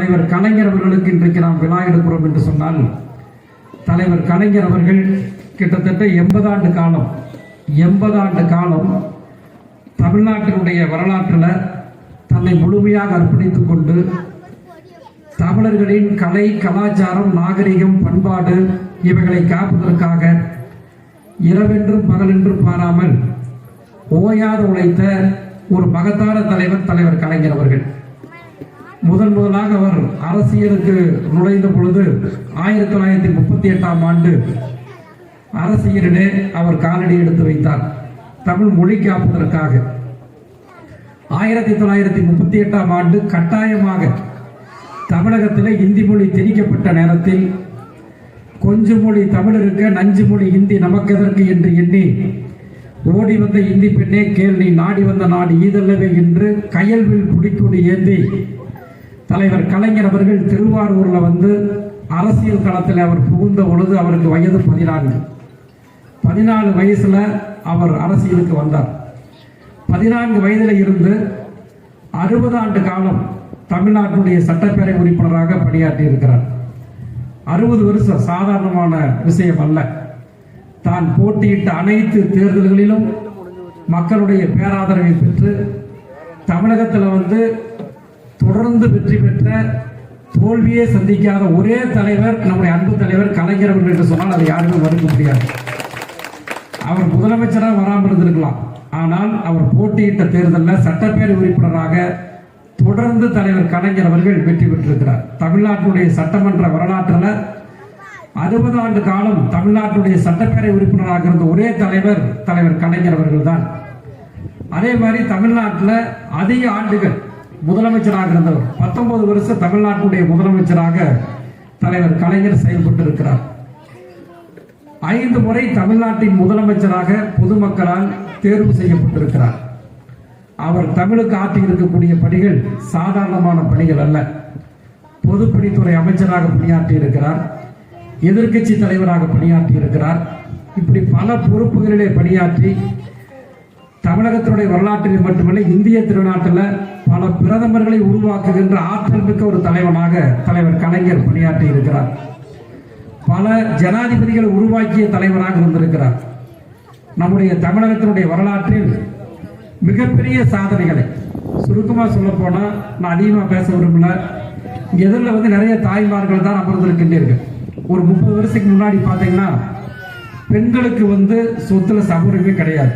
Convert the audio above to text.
தலைவர் கலைஞர் அவர்களுக்கு இன்றைக்கு நாம் விழா எடுக்கிறோம் என்று சொன்னால், தலைவர் கலைஞர் அவர்கள் கிட்டத்தட்ட 80 ஆண்டு காலம் தமிழ்நாட்டினுடைய வரலாற்றில் தன்னை முழுமையாக அர்ப்பணித்துக் கொண்டு தமிழர்களின் கலை, கலாச்சாரம், நாகரிகம், பண்பாடு இவைகளை காப்பதற்காக இரவென்றும் பகலென்றும் பாராமல் ஓயாது உழைத்த ஒரு மகத்தான தலைவர் கலைஞர் அவர்கள். முதலாக அவர் அரசியலுக்கு நுழைந்த பொழுது 1938ஆம் ஆண்டு அரசியலிலே அவர் காலடி எடுத்து வைத்தார், தமிழ் மொழி காப்பதற்காக. 1938ஆம் ஆண்டு கட்டாயமாக தமிழகத்தில் இந்தி மொழி திணிக்கப்பட்ட நேரத்தில் கொஞ்சம் மொழி தமிழ் இருக்க நஞ்சு மொழி இந்தி நமக்கெதற்கு என்று எண்ணி ஓடி வந்த இந்தி பெண்ணே கேள், நீ நாடி வந்த நாடு ஈதல்லவே என்று கயல்வில் புடிக்கொடி ஏந்தி தலைவர் கலைஞர் அவர்கள் திருவாரூர்ல வந்து அரசியல் களத்தில் அவர் புகுந்த பொழுது அவருக்கு வயது 14 வயசுல அவர் அரசியலுக்கு வந்தார். 14 வயதில் இருந்து 60 ஆண்டு காலம் தமிழ்நாட்டினுடைய சட்டப்பேரவை உறுப்பினராக பணியாற்றி இருக்கிறார். 60 வருஷம் சாதாரணமான விஷயம் அல்ல. தான் போட்டியிட்ட அனைத்து தேர்தல்களிலும் மக்களுடைய பேராதரவை பெற்று தமிழகத்தில் வந்து தொடர்ந்து வெற்றி பெற்ற, தோல்வியே சந்திக்காத ஒரே தலைவர் நம்முடைய அன்பு தலைவர் கலைஞர் அவர்கள் என்று சொன்னால் அதை யாருமே மறுக்க முடியாது. அவர் முதலமைச்சராக வராமல் இருந்திருக்கலாம், ஆனால் அவர் போட்டியிட்ட தேர்தலில் சட்டப்பேரவை உறுப்பினராக தொடர்ந்து தலைவர் கலைஞர் அவர்கள் வெற்றி பெற்றிருக்கிறார். தமிழ்நாட்டினுடைய சட்டமன்ற வரலாற்றில் 60 ஆண்டு காலம் தமிழ்நாட்டினுடைய சட்டப்பேரவை உறுப்பினராக இருந்த ஒரே தலைவர் கலைஞர் அவர்கள் தான். அதே மாதிரி தமிழ்நாட்டில் அதிக ஆண்டுகள் முதலமைச்சராக இருந்தவர், 19 வருஷம் தமிழ்நாட்டினுடைய முதலமைச்சராக தலைவர் கலைஞர் செயல்பட்டு இருக்கிறார். 5 முறை தமிழ்நாட்டின் முதலமைச்சராக பொதுமக்களால் தேர்வு செய்யப்பட்டிருக்கிறார். அவர் தமிழுக்கு ஆற்றி இருக்கக்கூடிய பணிகள் சாதாரணமான பணிகள் அல்ல. பொதுப்பணித்துறை அமைச்சராக பணியாற்றி இருக்கிறார், எதிர்க்கட்சி தலைவராக பணியாற்றி இருக்கிறார். இப்படி பல பொறுப்புகளிலே பணியாற்றி தமிழகத்தினுடைய வரலாற்றில் மட்டுமல்ல இந்திய திருநாட்டில் பல பிரதமர்களை உருவாக்குகின்ற ஆற்றல் மிக்க ஒரு தலைவனாக தலைவர் கலைஞர் பணியாற்றி இருக்கிறார். பல ஜனாதிபதிகளை உருவாக்கிய தலைவராக இருந்திருக்கிறார். நம்முடைய தமிழகத்தினுடைய வரலாற்றில் மிகப்பெரிய சாதனைகளை சுருக்கமாக சொல்ல போனால், நான் அதிகமாக பேச விரும்பல, எதிரில் வந்து நிறைய தாய்மார்கள் தான் அமர்ந்திருக்கின்றீர்கள். ஒரு 30 வருஷத்துக்கு முன்னாடி பார்த்தீங்கன்னா பெண்களுக்கு வந்து சொத்துல சமூகமே கிடையாது.